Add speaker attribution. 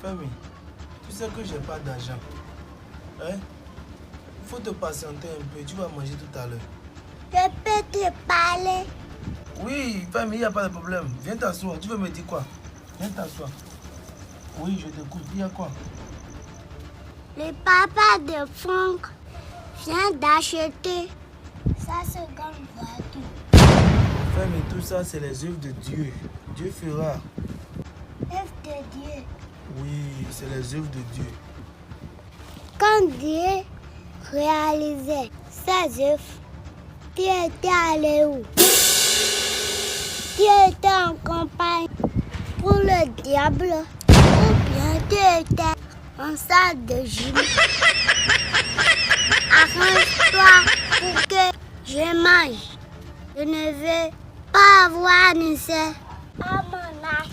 Speaker 1: Famille, tu sais que j'ai pas d'argent. Hein? Il faut te patienter un peu, tu vas manger tout à l'heure.
Speaker 2: Je peux te parler?
Speaker 1: Oui, famille, il n'y a pas de problème. Viens t'asseoir. Tu veux me dire quoi? Viens t'asseoir. Oui, je t'écoute. Il y a quoi?
Speaker 2: Le papa de Franck vient d'acheter sa seconde voiture.
Speaker 1: Famille, tout ça, c'est les œuvres de Dieu. Dieu fera.
Speaker 2: Œuvre de Dieu.
Speaker 1: Oui, c'est les œuvres de Dieu.
Speaker 2: Quand Dieu réalisait ses œuvres, tu étais allé où? Tu étais en campagne pour le diable ou bien tu étais en salle de gym? Arrange-toi pour que je mange. Je ne veux pas avoir Nissé à mon âge.